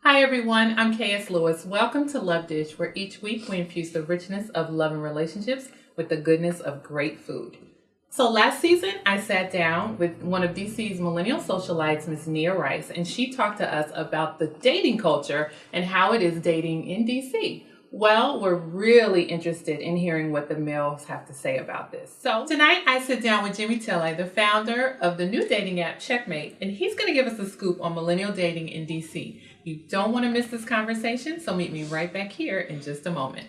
Hi everyone, I'm KS Lewis. Welcome to Love Dish, where each week we infuse the richness of love and relationships with the goodness of great food. So last season, I sat down with one of DC's millennial socialites, Miss Nia Rice, and she talked to us about the dating culture and how it is dating in DC. Well, we're really interested in hearing what the males have to say about this. So tonight I sit down with Jimi Tele, the founder of the new dating app Chekmate, and he's going to give us a scoop on millennial dating in DC. You don't want to miss this conversation, so meet me right back here in just a moment.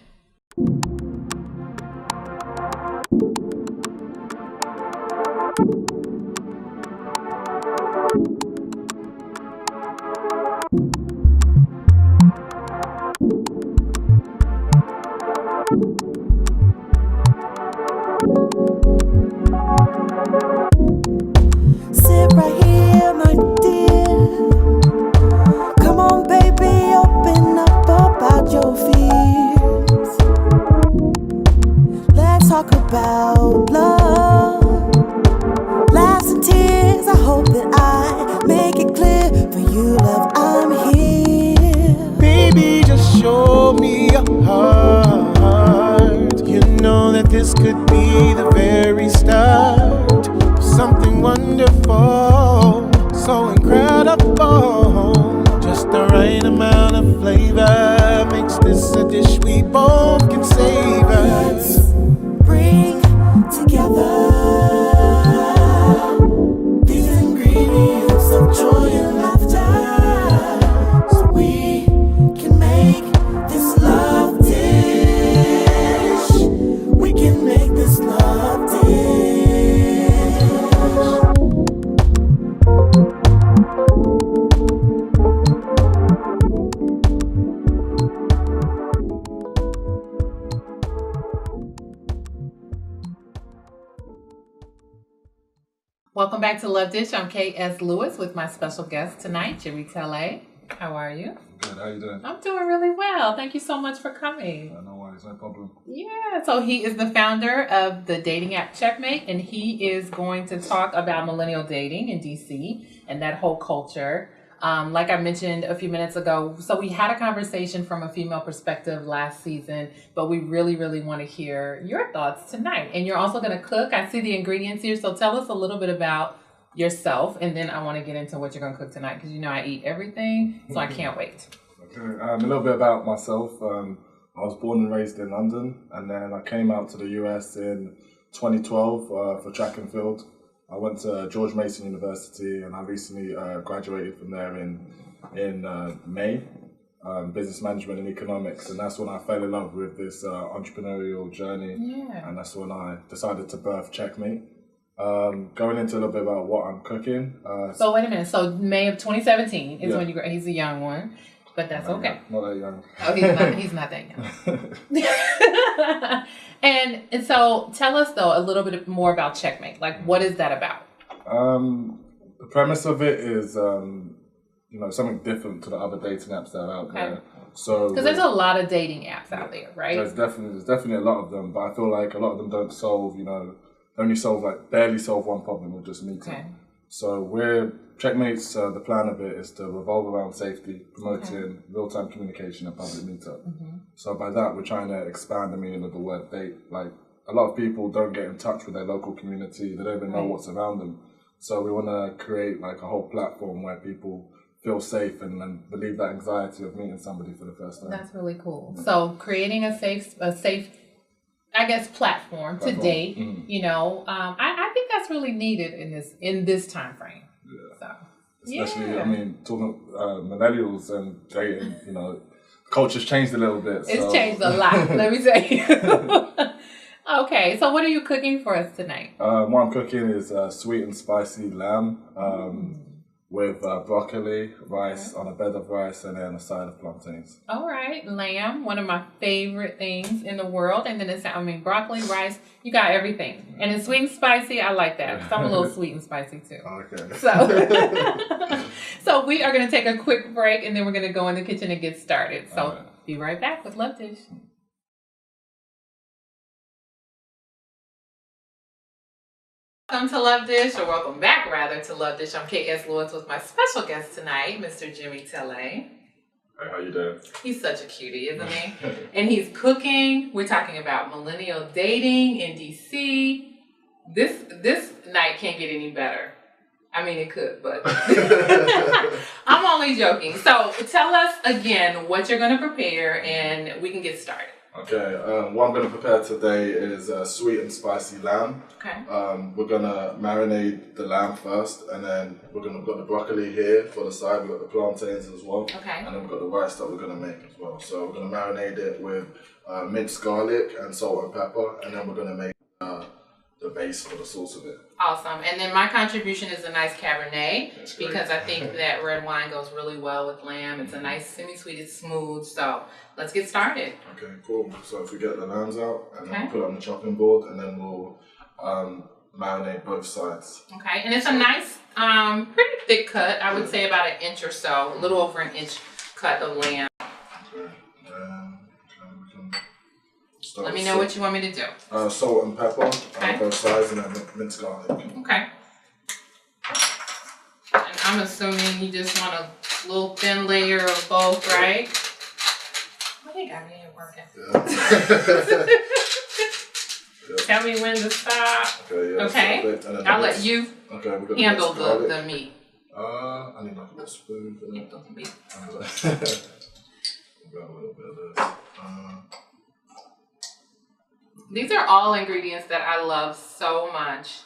Sit right here, my dear. Come on, baby, open up about your fears. Let's talk about love, laughs and tears. I hope that I make it clear for you, love, I'm here. Baby, just show me your heart. You know that this could be the very start of something wonderful, so incredible. Just the right amount of flavor makes this a dish we both can savor. Let's bring together these ingredients of joy and laughter, so we can make this love dish. We can make this love dish. Welcome back to Love Dish. I'm KS Lewis with my special guest tonight, Jimi Tele. How are you? Good, how you doing? I'm doing really well. Thank you so much for coming. No worries, no problem. Yeah, so he is the founder of the dating app Chekmate, and he is going to talk about millennial dating in DC and that whole culture. Like I mentioned a few minutes ago, so we had a conversation from a female perspective last season, but we really, really want to hear your thoughts tonight. And you're also going to cook. I see the ingredients here, so tell us a little bit about yourself, and then I want to get into what you're going to cook tonight, because you know I eat everything, so I can't wait. Okay, a little bit about myself. I was born and raised in London, and then I came out to the US in 2012 for track and field. I went to George Mason University, and I recently graduated from there in May, business management and economics, and that's when I fell in love with this entrepreneurial journey, and that's when I decided to birth Chekmate. Going into a little bit about what I'm cooking. So wait a minute, so May of 2017 is when you he's a young one, but that's okay. Not that young. Oh, he's not that young. And so tell us though a little bit more about Chekmate. Like, what is that about? The premise of it is, something different to the other dating apps that are out there. So because there's a lot of dating apps out there, right? There's definitely a lot of them, but I feel like a lot of them don't solve, barely solve one problem with just meeting. Okay. So Chekmate's the plan of it is to revolve around safety, promoting real-time communication and public meetup. So by that, we're trying to expand the meaning of the word date. Like, a lot of people don't get in touch with their local community. They don't even know what's around them. So we want to create like a whole platform where people feel safe and relieve that anxiety of meeting somebody for the first time. That's really cool. So creating a safe, I guess, platform to date. I think that's really needed in this time frame. Yeah. So, especially, talking millennials and dating, culture's changed a little bit. It's changed a lot, let me tell you. Okay, so what are you cooking for us tonight? What I'm cooking is sweet and spicy lamb with broccoli, rice on a bed of rice, and then a side of plantains. All right, lamb, one of my favorite things in the world. And then broccoli, rice, you got everything. And it's sweet and spicy, I like that, because I'm a little sweet and spicy too. Okay. So we are going to take a quick break, and then we're going to go in the kitchen and get started. So be right back with Love Dish. Welcome to Love Dish, or welcome back rather to Love Dish. I'm KS Lewis with my special guest tonight, Mr. Jimi Tele. Hey, how you doing? He's such a cutie, isn't he? And he's cooking. We're talking about millennial dating in DC. This night can't get any better. I mean, it could, but I'm only joking. So tell us again what you're going to prepare and we can get started. Okay, what I'm going to prepare today is sweet and spicy lamb. Okay. We're going to marinate the lamb first, and then we've got the broccoli here for the side. We've got the plantains as well. Okay. And then we've got the rice that we're going to make as well. So we're going to marinate it with minced garlic and salt and pepper, and then we're going to make the base for the sauce of it. Awesome. And then my contribution is a nice Cabernet That's great. because I think that red wine goes really well with lamb. It's a nice semi-sweet, it's smooth. So let's get started. Okay, cool. So if we get the lambs out, and then Okay. we'll put it on the chopping board, and then we'll marinate both sides. Okay. And it's a nice, pretty thick cut. I would say about an inch or so, a little over an inch cut of lamb. Okay. We can start Let me with know what you want me to do. salt and pepper Okay. on both sides, and then minced garlic. Okay. And I'm assuming you just want a little thin layer of both, right? I think I made it working. Yeah. Tell me when to stop. Okay, yeah. Okay. stop it, and then I'll the let minced- you Okay, we've got handle minced garlic. the meat. I need like a little spoon for that. The meat. We've got a little bit of this. These are all ingredients that I love so much.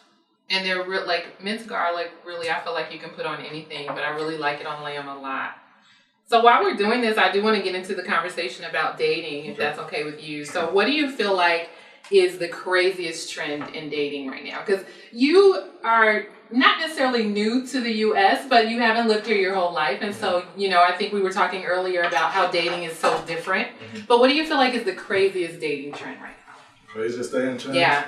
And they're like minced garlic, really, I feel like you can put on anything, but I really like it on lamb a lot. So while we're doing this, I do want to get into the conversation about dating, if that's okay with you. So what do you feel like is the craziest trend in dating right now? Because you are not necessarily new to the U.S., but you haven't lived here your whole life. And so, you know, I think we were talking earlier about how dating is so different. But what do you feel like is the craziest dating trend right now? Craziest day in change? Yeah.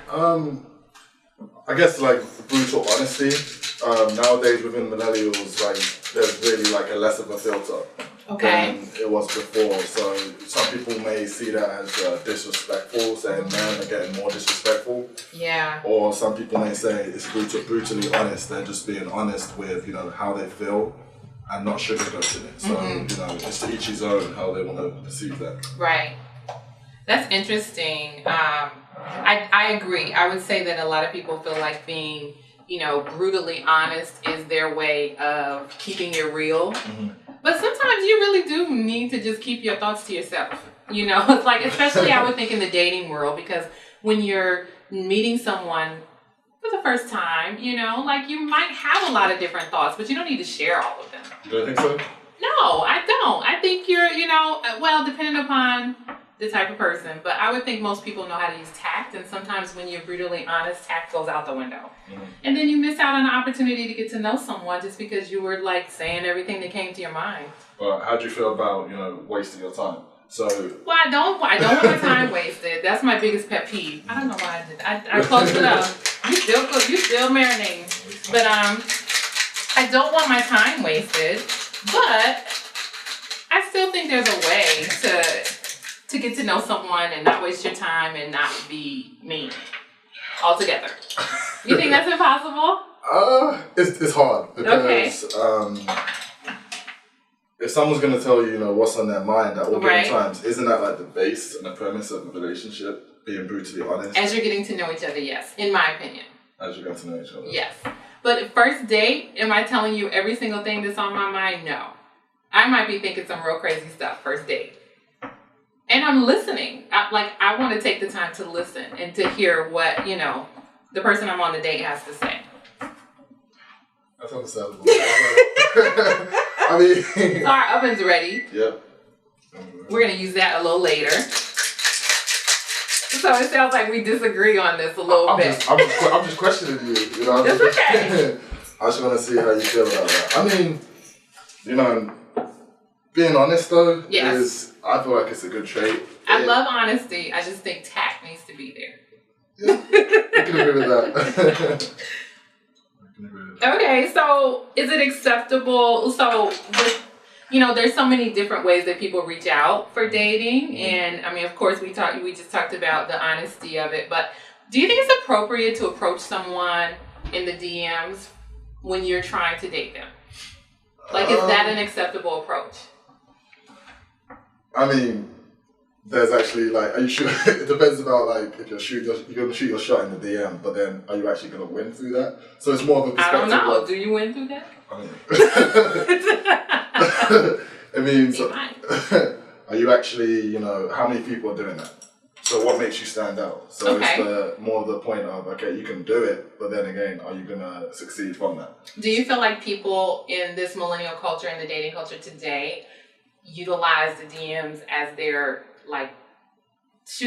I guess like brutal honesty. Nowadays within millennials, like there's really like a less of a filter Okay. than it was before. So some people may see that as disrespectful, saying men are getting more disrespectful. Yeah. Or some people may say it's brutally honest. They're just being honest with, you know, how they feel and not sugarcoating it. So, you know, it's to each his own how they want to perceive that. Right. That's interesting. I agree. I would say that a lot of people feel like being, you know, brutally honest is their way of keeping it real. But sometimes you really do need to just keep your thoughts to yourself. You know, it's like, especially I would think in the dating world, because when you're meeting someone for the first time, you know, like you might have a lot of different thoughts, but you don't need to share all of them. You don't think so? No, I don't. I think you're, you know, well, depending upon the type of person, but I would think most people know how to use tact, and sometimes when you're brutally honest, tact goes out the window. And then you miss out on the opportunity to get to know someone just because you were like saying everything that came to your mind. But how do you feel about, you know, wasting your time? So Well, I don't want my time wasted. That's my biggest pet peeve. I don't know why I did that. I closed it up. You still cook, you still marinating. But I don't want my time wasted, but I still think there's a way to get to know someone and not waste your time and not be mean altogether. You think that's impossible? It's hard because if someone's gonna tell you, you know, what's on their mind at all given times, isn't that like the base and the premise of a relationship? Being brutally honest. As you're getting to know each other, yes, in my opinion. As you're getting to know each other. Yes. But first date, am I telling you every single thing that's on my mind? No. I might be thinking some real crazy stuff first date. And I'm listening. I want to take the time to listen and to hear what, you know, the person I'm on the date has to say. That's understandable. I mean... So our oven's ready. Yep. We're going to use that a little later. So it sounds like we disagree on this a little bit. I'm just questioning you. You know, That's okay. I just want to see how you feel about that. I mean, you know, being honest though is, I feel like it's a good trait. I love honesty. I just think tact needs to be there. Yeah, I can agree with that. Okay, so is it acceptable? So, you know, there's so many different ways that people reach out for dating, and I mean, of course, we just talked about the honesty of it. But do you think it's appropriate to approach someone in the DMs when you're trying to date them? Like, is that an acceptable approach? I mean, there's actually like, are you sure? It depends about like if you're gonna shoot your shot in the DM, but then are you actually gonna win through that? So it's more of a perspective. I don't know. Of, do you win through that? I mean, so, are you actually, how many people are doing that? So what makes you stand out? So it's more of the point of, okay, you can do it, but then again, are you gonna succeed from that? Do you feel like people in this millennial culture and the dating culture today utilize the DMs as their like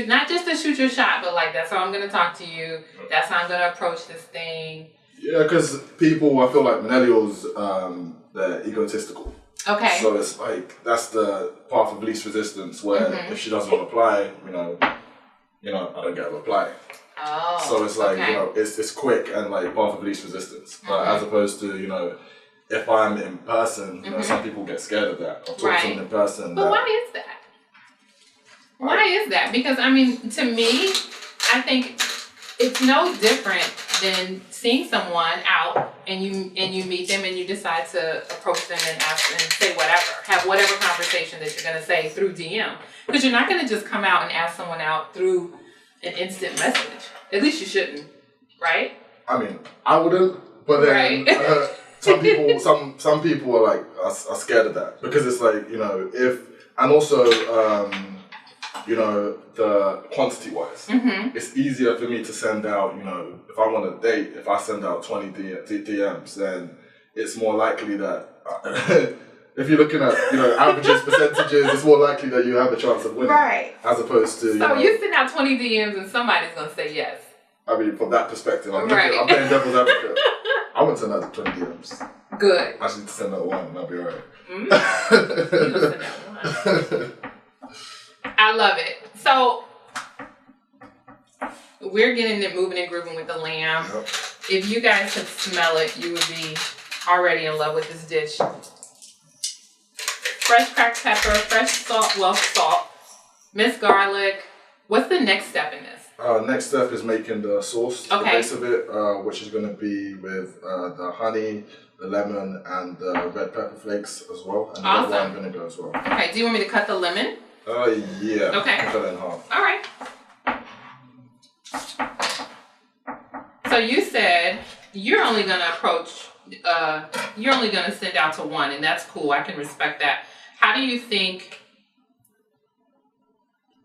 not just to shoot your shot, but like that's how I'm gonna talk to you, that's how I'm gonna approach this thing? Yeah, because people, I feel like millennials, they're egotistical. Okay. So it's like that's the path of least resistance. Where if she doesn't reply, I don't get a reply. Oh. So it's like it's quick and like path of least resistance. But as opposed to if I'm in person, some people get scared of that. Or talk to someone in person. But why is that? Why is that? Because I mean, to me, I think it's no different than seeing someone out and you meet them and you decide to approach them and ask and say whatever, have whatever conversation that you're going to say through DM. Because you're not going to just come out and ask someone out through an instant message. At least you shouldn't, right? I mean, I wouldn't, but then some people are like are scared of that because it's like and also. The quantity wise, it's easier for me to send out, if I'm on a date, if I send out 20 DMs, then it's more likely that if you're looking at, averages, percentages, it's more likely that you have a chance of winning. Right. As opposed to, So you send out 20 DMs and somebody's going to say yes. I mean, from that perspective, I'm playing devil's advocate. I wouldn't send out 20 DMs. Good. I just need to send out one and I'll be alright. You send out one. I love it. So we're getting it moving and grooving with the lamb. Yep. If you guys could smell it, you would be already in love with this dish. Fresh cracked pepper, fresh salt, minced garlic. What's the next step in this? Next step is making the sauce, the base of it, which is going to be with the honey, the lemon, and the red pepper flakes as well, and the red wine vinegar as well. Okay, do you want me to cut the lemon? Yeah. Okay. Cut it in half. All right. So you said you're only going to approach, you're only going to send out to one, and that's cool. I can respect that. How do you think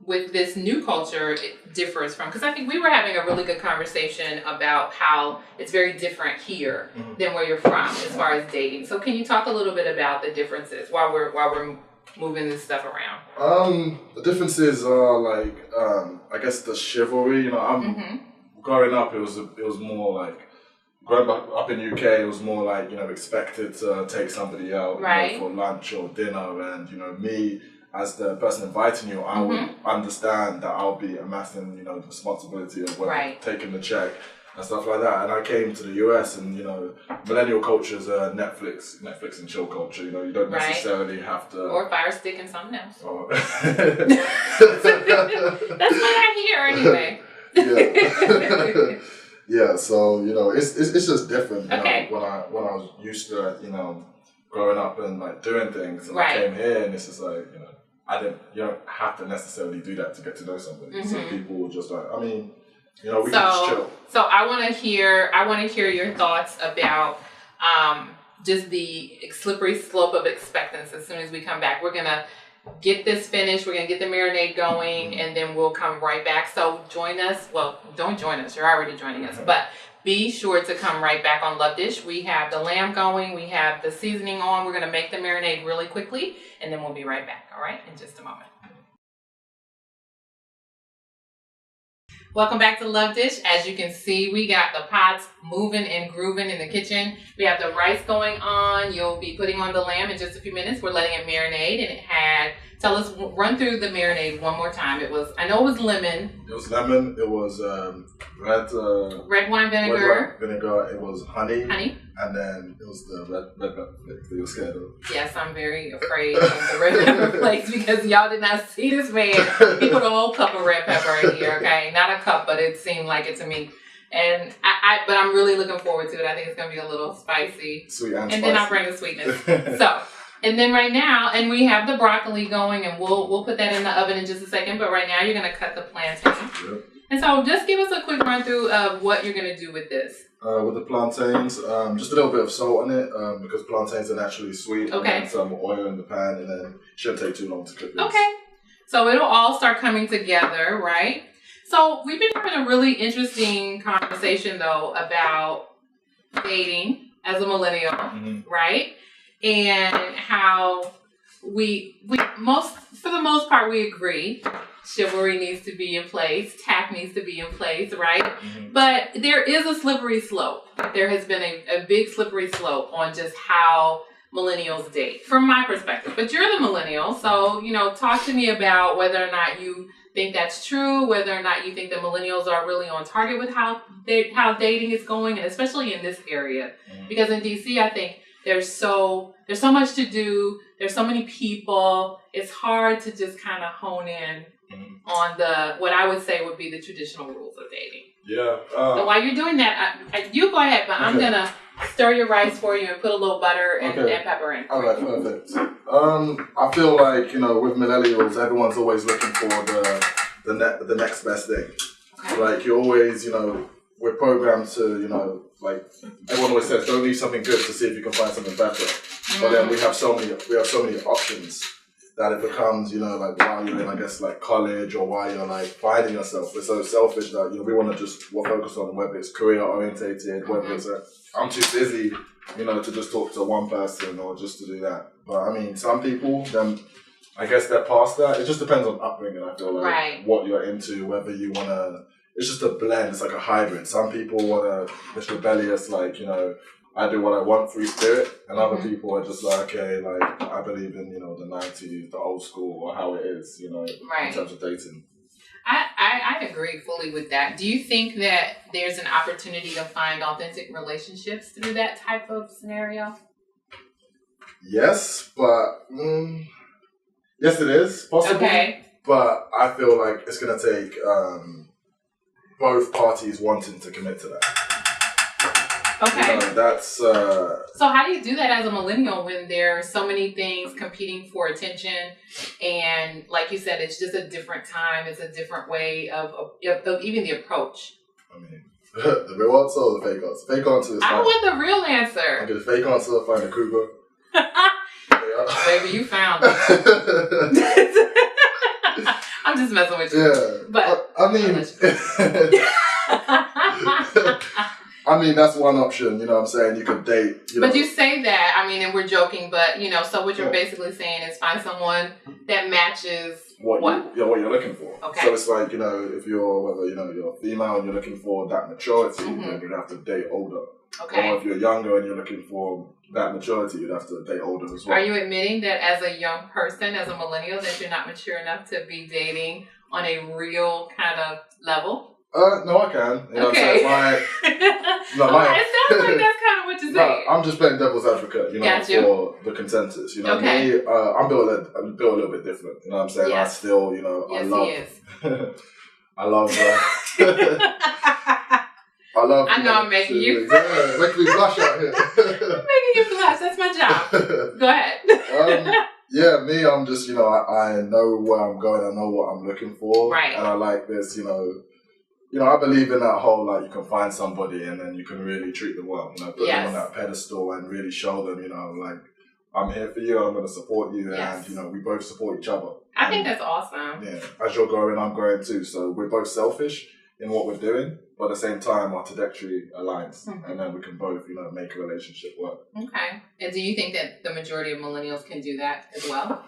with this new culture it differs from, because I think we were having a really good conversation about how it's very different here than where you're from as far as dating. So can you talk a little bit about the differences while we're moving this stuff around? The differences are like I guess the chivalry. Growing up, it was more like growing up in UK. It was more like expected to take somebody out for lunch or dinner, and me as the person inviting you, I would understand that I'll be amassing the responsibility of taking the check and stuff like that. And I came to the US, and millennial culture is a Netflix and chill culture. You don't necessarily have to or fire stick and something else. Oh. That's what I hear anyway. Yeah. So it's just different. When I was used to growing up and like doing things, and I came here, and it's just like you don't have to necessarily do that to get to know somebody. So people will just like we can just chill. So I want to hear your thoughts about just the slippery slope of acceptance. As soon as we come back, we're gonna get this finished. We're gonna get the marinade going, and then we'll come right back. So join us. Well, don't join us. You're already joining us, but be sure to come right back on Love Dish. We have the lamb going. We have the seasoning on. We're gonna make the marinade really quickly, and then we'll be right back. All right, in just a moment. Welcome back to Love Dish. As you can see, we got the pots moving and grooving in the kitchen. We have the rice going on. You'll be putting on the lamb in just a few minutes. We're letting it marinate, and it had, run through the marinade one more time. I know it was lemon. It was lemon. It was red wine vinegar. It was honey. And then it was the red pepper flakes that you were scared of. Yes, I'm very afraid of the red pepper flakes because y'all did not see this man. He put a whole cup of red pepper in here, okay? Not a cup, but it seemed like it to me. And but I'm really looking forward to it. I think it's going to be a little spicy. Sweet and spicy. Then I'll bring the sweetness. So, And then right now, and we have the broccoli going, and we'll put that in the oven in just a second. But right now, you're gonna cut the plantain. Yep. And so, just give us a quick run through of what you're gonna do with this. With the plantains, just a little bit of salt on it because plantains are naturally sweet. Okay. And some oil in the pan, and then it shouldn't take too long to cook this. Okay. So it'll all start coming together, right? So we've been having a really interesting conversation though about dating as a millennial, right? And how we for the most part we agree chivalry needs to be in place, tact needs to be in place, right? But there is a slippery slope. There has been a big slippery slope on just how millennials date, from my perspective. But you're the millennial, so talk to me about whether or not you think that's true, whether or not you think that millennials are really on target with how dating is going, and especially in this area. Because in DC, I think there's so much to do. There's so many people. It's hard to just kind of hone in on what I would say would be the traditional rules of dating. Yeah. So while you're doing that, you go ahead, but I'm gonna stir your rice for you and put a little butter and pepper in. All right, perfect. I feel like with millennials, everyone's always looking for the next best thing. Okay. Like you're always, we're programmed to, like everyone always says, don't leave something good to see if you can find something better. But then we have so many options that it becomes, like while you're in, I guess, like college or while you're like finding yourself, we're so selfish that we want to we'll focus on whether it's career orientated, whether it's I'm too busy, to just talk to one person or just to do that. But I mean, some people, then I guess they're past that. It just depends on upbringing. I feel like what you're into, whether you want to. It's just a blend. It's like a hybrid. Some people want to, it's rebellious, like, I do what I want, free spirit. And other people are just like, okay, like, I believe in, the 90s, the old school, or how it is, in terms of dating. I agree fully with that. Do you think that there's an opportunity to find authentic relationships through that type of scenario? Yes, but, yes, it is possible. Okay. But I feel like it's going to take both parties wanting to commit to that. Okay. That's So how do you do that as a millennial when there are so many things competing for attention, and like you said, it's just a different time, it's a different way of even the approach? I mean, the real answer or the fake answer? Fake answer is fine. I want the real answer. Okay, the fake answer, find a cougar. Baby, you found it. I'm just messing with you. Yeah. But I mean, that's one option, what I'm saying? You could date, But you say that, and we're joking, but, so what you're basically saying is find someone that matches what you're looking for. Okay. So it's like, if you're, you're female and you're looking for that maturity, then you'd have to date older. Okay. Or if you're younger and you're looking for that maturity, you'd have to date older as well. Are you admitting that as a young person, as a millennial, that you're not mature enough to be dating on a real kind of level? No, I can. Okay. It sounds like that's kind of what you're saying. No, I'm just playing devil's advocate, for the consensus. Okay. Me, I'm built a little bit different. You know what I'm saying? Yes. I still, yes, I love. He is. I love. I love. I know I'm making you. Yeah, making me blush out here. I'm making you blush. That's my job. Go ahead. Yeah, me, I'm just, I know where I'm going. I know what I'm looking for. Right. And I like this, I believe in that whole, like, you can find somebody and then you can really treat them well, put them on that pedestal and really show them, like, I'm here for you, I'm going to support you, and, we both support each other. I think that's awesome. Yeah, as you're growing, I'm growing too, so we're both selfish in what we're doing, but at the same time, our trajectory aligns, and then we can both, make a relationship work. Okay. And do you think that the majority of millennials can do that as well?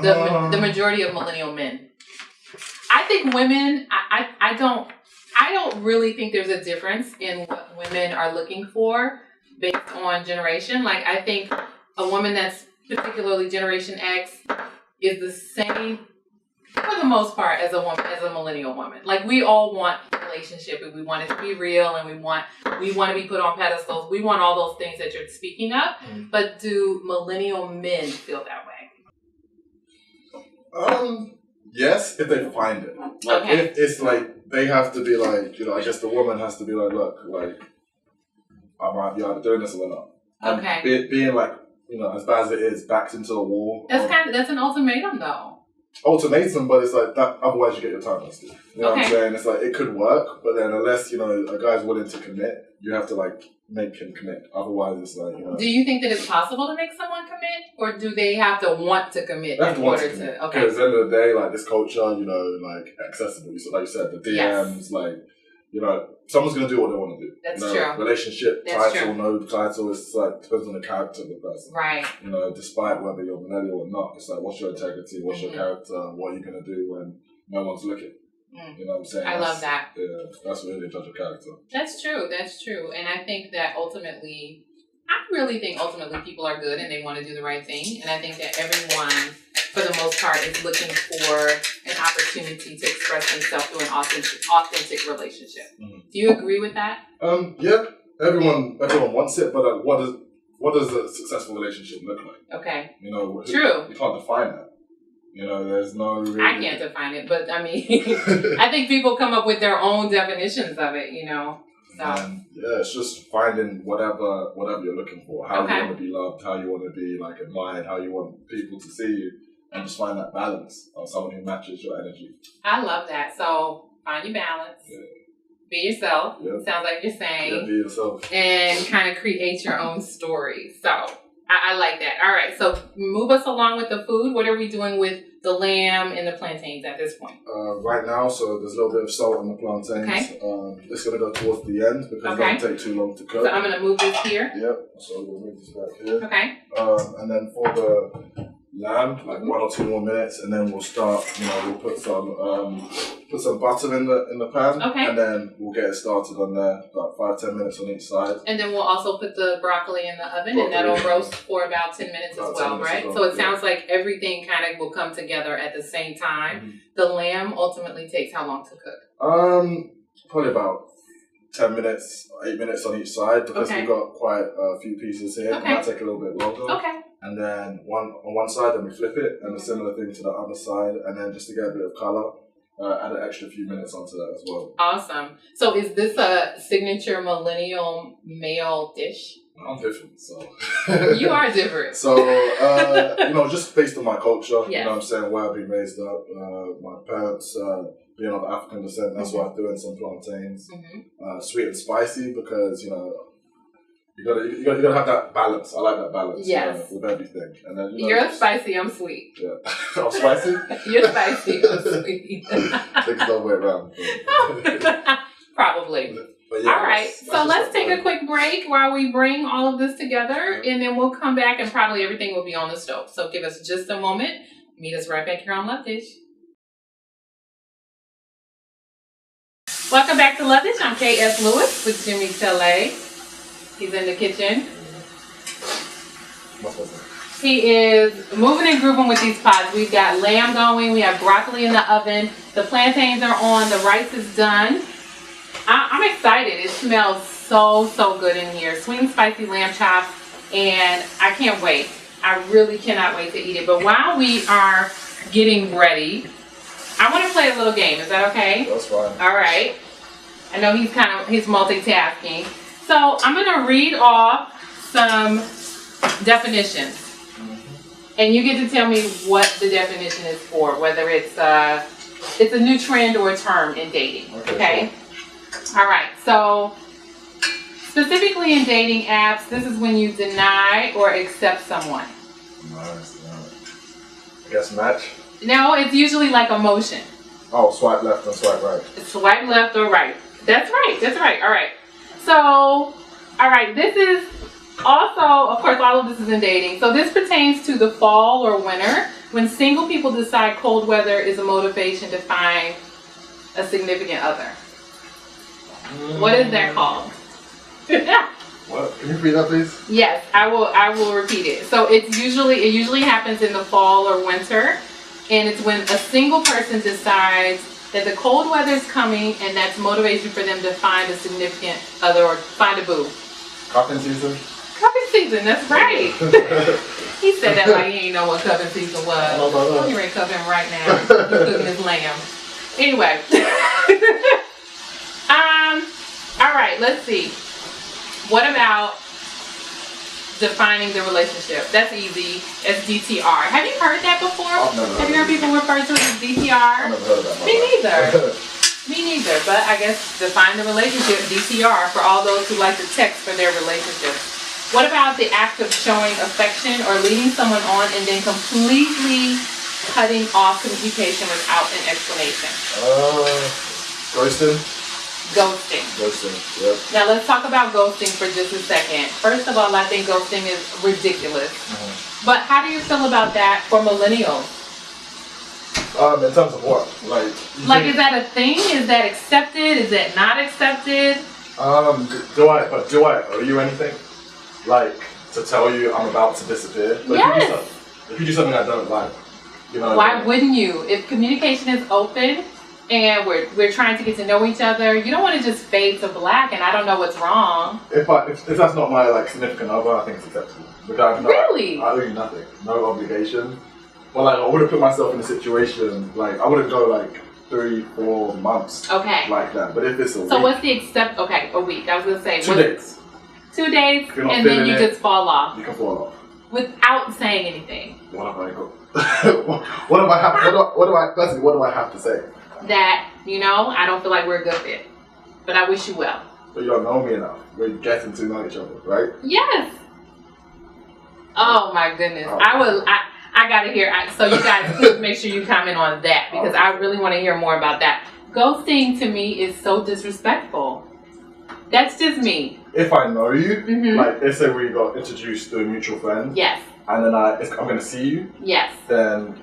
The majority of millennial men. I think women, I don't really think there's a difference in what women are looking for based on generation. Like, I think a woman that's particularly Generation X is the same for the most part as a millennial woman. Like, we all want a relationship and we want it to be real and we want to be put on pedestals. We want all those things that you're speaking of. But do millennial men feel that way? Yes, if they find it. Like, if it's like, they have to be like, I guess the woman has to be like, look, like, I'm either doing this or not. Okay. Being like as bad as it is, backed into a wall. That's an ultimatum though. Ultimatum, but it's like that. Otherwise, you get your time wasted. You know what I'm Okay. saying? It's like it could work, but then unless a guy's willing to commit, you have to like make him commit. Otherwise, it's like Do you think that it's possible to make someone commit, or do they have to want to commit They have in to want order to commit. to? Okay. Because at the end of the day, like this culture, like accessible. So like you said, the DMs, like someone's gonna do what they want to do. That's true. Relationship, That's title, true. no title. It's like depends on the character of the person. Right. Despite whether you're millennial or not, it's like what's your integrity, what's your character, what are you gonna do when no one's looking. You know what I'm saying? I love that. Yeah, that's really the judge of character. That's true. That's true. And I think that ultimately, people are good and they want to do the right thing. And I think that everyone, for the most part, is looking for an opportunity to express themselves through an authentic relationship. Mm-hmm. Do you agree with that? Yeah. Everyone wants it, but what does a successful relationship look like? Okay. True. You can't define that. There's no really... I can't define it, but I mean, I think people come up with their own definitions of it, So. Yeah, it's just finding whatever you're looking for. How you want to be loved, how you want to be like admired, how you want people to see you, and just find that balance of someone who matches your energy. I love that. So find your balance. Yeah. Be yourself. Yeah. Sounds like you're saying. Yeah, be yourself. And kind of create your own story. So I like that. All right. So move us along with the food. What are we doing with the lamb and the plantains at this point? Right now, so there's a little bit of salt on the plantains. Okay. It's going to go towards the end because it doesn't take too long to cook. So I'm going to move this here. Yep. So we'll move this back here. Okay. And then for the lamb, like 1 or 2 more minutes, and then we'll start. We'll put some butter in the pan, and then we'll get it started on there. About 5-10 minutes on each side. And then we'll also put the broccoli in the oven, and that'll roast for about 10 minutes as well, right? So it sounds like everything kind of will come together at the same time. Mm-hmm. The lamb ultimately takes how long to cook? Probably about 10 minutes, 8 minutes on each side because we've got quite a few pieces here. It might take a little bit longer. Okay. And then on one side, then we flip it, and a similar thing to the other side, and then just to get a bit of color, add an extra few minutes onto that as well. Awesome. So is this a signature millennial male dish? I'm different, so. You are different. So, just based on my culture, yes. You know what I'm saying, where I've been raised up, my parents being of African descent, that's why I'm doing some plantains. Mm-hmm. Sweet and spicy because, you gotta have that balance. I like that balance. Yes. With everything. And then you're spicy, I'm sweet. Yeah. I'm spicy? You're spicy, I'm sweet. Think it's the other way around. Probably. Yeah, all right. So let's take a quick break while we bring all of this together, and then we'll come back and probably everything will be on the stove. So give us just a moment. Meet us right back here on Love Dish. Welcome back to Love Dish. I'm K.S. Lewis with Jimi Tele. He's in the kitchen. He is moving and grooving with these pots. We've got lamb going. We have broccoli in the oven. The plantains are on. The rice is done. I'm excited. It smells so good in here. Sweet and spicy lamb chops. And I can't wait. I really cannot wait to eat it. But while we are getting ready, I want to play a little game. Is that okay? That's fine. All right. I know he's multitasking. So I'm going to read off some definitions. And you get to tell me what the definition is for, whether it's a new trend or a term in dating. Okay? Sure. All right. So specifically in dating apps, this is when you deny or accept someone. Nice. I guess match? No, it's usually like a motion. Oh, swipe left and swipe right. Swipe left or right. That's right. That's right. All right. So, all right, this is also, of course, all of this is in dating. So this pertains to the fall or winter when single people decide cold weather is a motivation to find a significant other. What is that called? What? Can you repeat that, please? Yes, I will repeat it. So it usually happens in the fall or winter, and it's when a single person decides that the cold weather is coming, and that's motivation for them to find a significant other or find a boo. Cuffing season? Cuffing season, that's right. He said that like he ain't know what cuffing season was. He ain't cuffing right now. He's cooking his lamb. Anyway. All right, let's see. What about defining the relationship. That's easy. It's DTR. Have you heard that before? I've never Have you heard people refer to it as DTR? I've never heard of that. Me neither. Me neither. But I guess define the relationship, DTR, for all those who like to text for their relationships. What about the act of showing affection or leading someone on and then completely cutting off communication without an explanation? Ghosting. Ghosting. Yep. Now let's talk about ghosting for just a second. First of all, I think ghosting is ridiculous. Mm-hmm. But how do you feel about that for millennials? In terms of what? Is that a thing? Is that accepted? Is that not accepted? Do I owe you anything? Like, to tell you I'm about to disappear? But Yes. if you do something I don't like, you know. Why wouldn't you? If communication is open and we're trying to get to know each other, you don't want to just fade to black and I don't know what's wrong. If that's not my significant other, I think it's acceptable. Because Really? I owe you nothing, no obligation. But I would have put myself in a situation I wouldn't go 3-4 months. Okay. Like that. But if it's a week. So what's the Okay, a week. I was gonna say 2 days. 2 days, If you're not and then feeling you it, just fall off You can fall off. without saying anything. What have I got? What do I have to say? That I don't feel like we're a good fit, but I wish you well. But you don't know me enough. We're getting to know each other, right? Yes. Oh my goodness. Oh. I gotta hear. So you guys, please make sure you comment on that because I really want to hear more about that. Ghosting to me is so disrespectful. That's just me. If I know you, Mm-hmm. let's say we got introduced to a mutual friend, Yes. and then I'm going to see you, Yes. then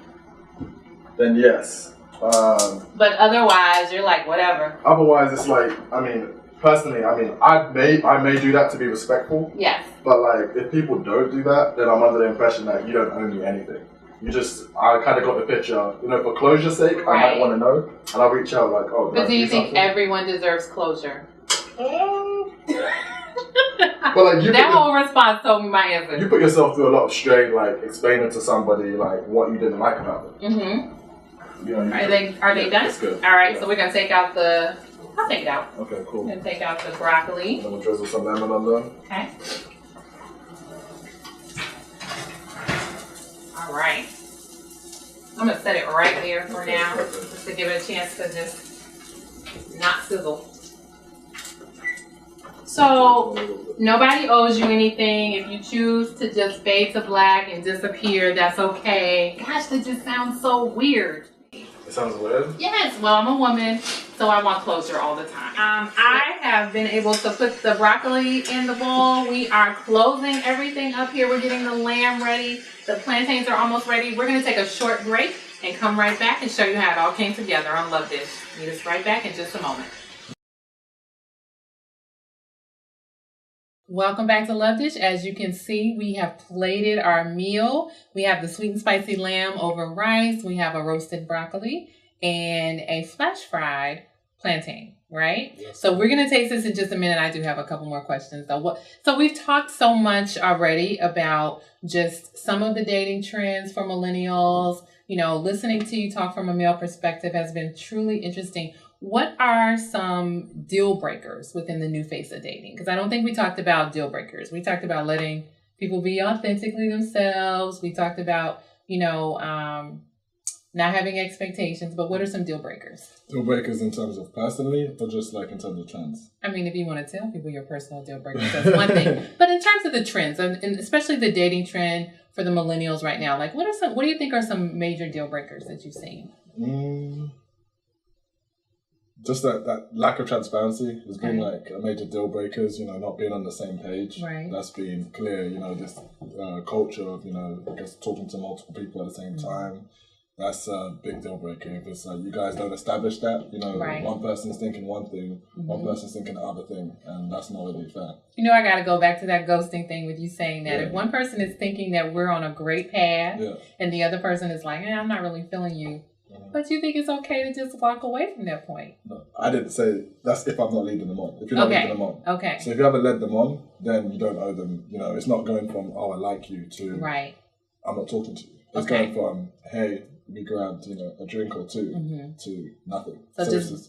yes. But otherwise, you're like whatever. Otherwise, it's personally, I may do that to be respectful, Yes. but if people don't do that, then I'm under the impression that you don't owe me anything. I kind of got the picture, for closure's sake, I Right. might want to know, and I'll reach out But do you think something? everyone deserves closure? But That whole response told me my answer. you put yourself through a lot of strain, explaining to somebody what you didn't like about them. Mm-hmm. Are they done? That's good. All right. Yeah. So we're gonna take out the. I'll take it out. Okay, cool. I'm gonna take out the broccoli. And then we'll drizzle some lemon on them. Okay. All right. I'm gonna set it right there for now, perfect. just to give it a chance to just not sizzle. So nobody owes you anything. If you choose to just fade to black and disappear, that's okay. Gosh, that just sounds so weird. It sounds weird. Yes, well, I'm a woman, so I want closure all the time. I have been able to put the broccoli in the bowl. We are closing everything up here. We're getting the lamb ready. The plantains are almost ready. We're going to take a short break and come right back and show you how it all came together on Love Dish. Meet us right back in just a moment. Welcome back to Love Dish. As you can see, we have plated our meal. We have the sweet and spicy lamb over rice. We have a roasted broccoli and a flash fried plantain, right? Yes. So we're going to taste this in just a minute. I do have a couple more questions though. So we've talked so much already about just some of the dating trends for millennials. Listening to you talk from a male perspective has been truly interesting. What are some deal breakers within the new face of dating? Because I don't think we talked about deal breakers. We talked about letting people be authentically themselves. We talked about, not having expectations. But what are some deal breakers? Deal breakers in terms of personally, or just in terms of trends? I mean, if you want to tell people your personal deal breakers, that's one thing. But in terms of the trends, and especially the dating trend for the millennials right now, what do you think are some major deal breakers that you've seen? Just that lack of transparency has been a major deal breakers, not being on the same page. Right. That's been clear, this culture of, I guess talking to multiple people at the same time. That's a big deal breaker. If it's you guys don't establish that, Right. one person's thinking one thing, one person's thinking the other thing, and that's not really fair. I got to go back to that ghosting thing with you saying that. Yeah. If one person is thinking that we're on a great path Yeah. and the other person is like, I'm not really feeling you, but you think it's okay to just walk away from that point. No, I didn't say that's if I'm not leading them on. If you're not leading them on. Okay. So if you haven't led them on, then you don't owe them. It's not going from, I like you to Right. I'm not talking to you. It's Okay. going from, hey, we grabbed, a drink or two to nothing.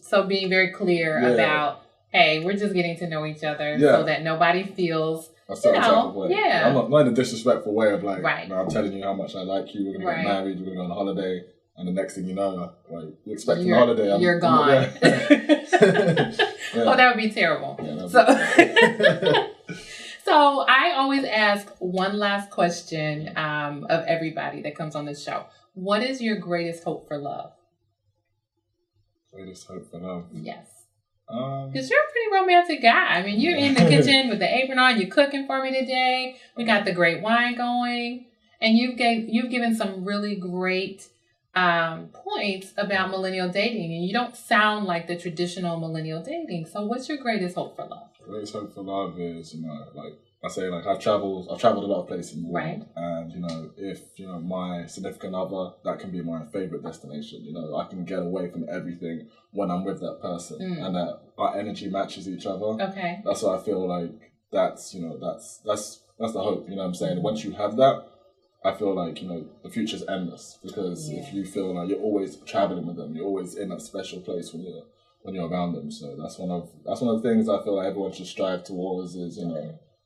So being very clear about, hey, we're just getting to know each other so that nobody feels a certain type of way. Yeah. I'm not in a disrespectful way of like, right. no, I'm telling you how much I like you. We're gonna get married. We're gonna go on a holiday, and the next thing you know, like you're expecting a holiday. You're gone. Oh, that would be terrible. Yeah, so I always ask one last question of everybody that comes on this show. What is your greatest hope for love? Greatest hope for love? Yes. Because you're a pretty romantic guy. I mean, you're in the kitchen with the apron on. You're cooking for me today. We got the great wine going. And you've given some really great points about millennial dating. And you don't sound like the traditional millennial dating. So what's your greatest hope for love? Greatest hope for love is, like I say, like I've traveled a lot of places in the world. Right. And, if, my significant other, that can be my favorite destination. I can get away from everything when I'm with that person and that our energy matches each other. Okay. That's what I feel like that's the hope, you know what I'm saying? Once you have that, I feel like, the future's endless because if you feel like you're always traveling with them, you're always in that special place when you're around them. So that's one of the things I feel like everyone should strive towards is,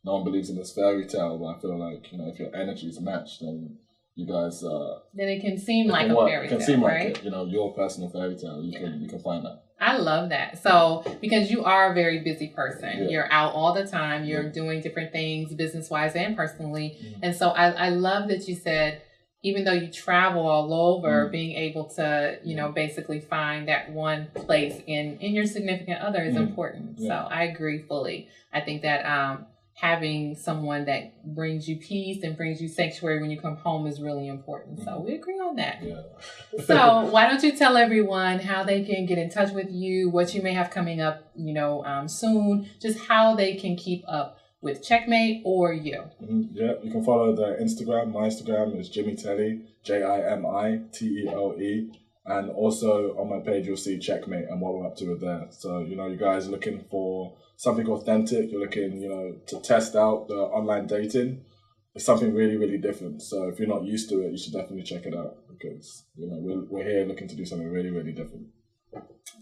no one believes in this fairy tale, but I feel like, if your energy is matched, then you guys... then it can seem like a fairy tale, It can seem right? like it, your personal fairy tale. You can find that. I love that. So, because you are a very busy person. You're out all the time. You're doing different things business-wise and personally. Mm-hmm. And so I love that you said, even though you travel all over, being able to, basically find that one place in your significant other is important. Yeah. So I agree fully. I think that having someone that brings you peace and brings you sanctuary when you come home is really important. So we agree on that. Yeah. So why don't you tell everyone how they can get in touch with you, what you may have coming up, soon, just how they can keep up with Chekmate or you. Yeah, you can follow the Instagram. My Instagram is Jimi Tele, JIMITELE. And also on my page, you'll see Chekmate and what we're up to with there. So, you guys are looking for something authentic. You're looking, to test out the online dating. It's something really, really different. So if you're not used to it, you should definitely check it out because, we're here looking to do something really, really different.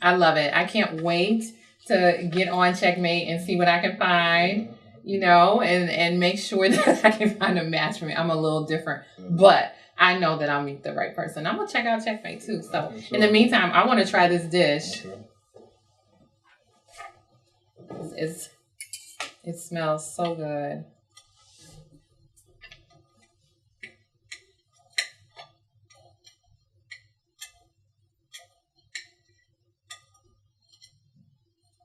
I love it. I can't wait to get on Chekmate and see what I can find, and make sure that I can find a match for me. I'm a little different, but I know that I'll meet the right person. I'm going to check out Chekmate too. So in the meantime, I want to try this dish. Okay. It smells so good.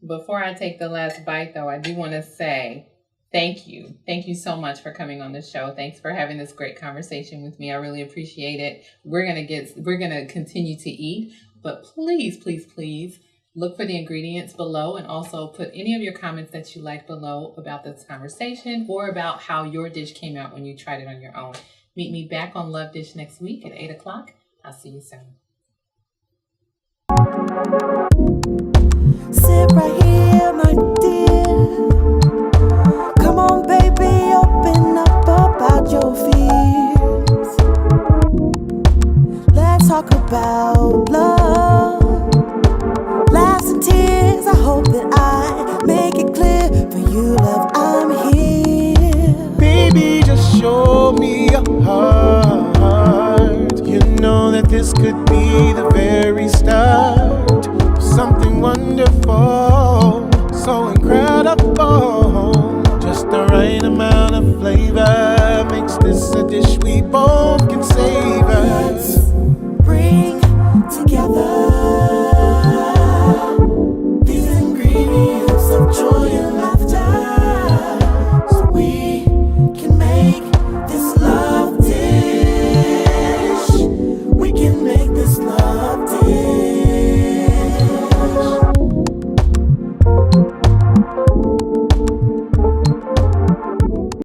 Before I take the last bite though, I do want to say thank you. Thank you so much for coming on the show. Thanks for having this great conversation with me. I really appreciate it. We're going to continue to eat, but please, please, please look for the ingredients below and also put any of your comments that you like below about this conversation or about how your dish came out when you tried it on your own. Meet me back on Love Dish next week at 8 o'clock. I'll see you soon. Sit right here, my dear. Come on, baby, open up about your fears. Let's talk about love. Laughs and tears, I hope that I make it clear. For you, love, I'm here. Baby, just show me your heart. You know that this could be the very start of something wonderful, so incredible. Just the right amount of flavor makes this a dish we both can savor. Let's bring together these ingredients of joy and laughter.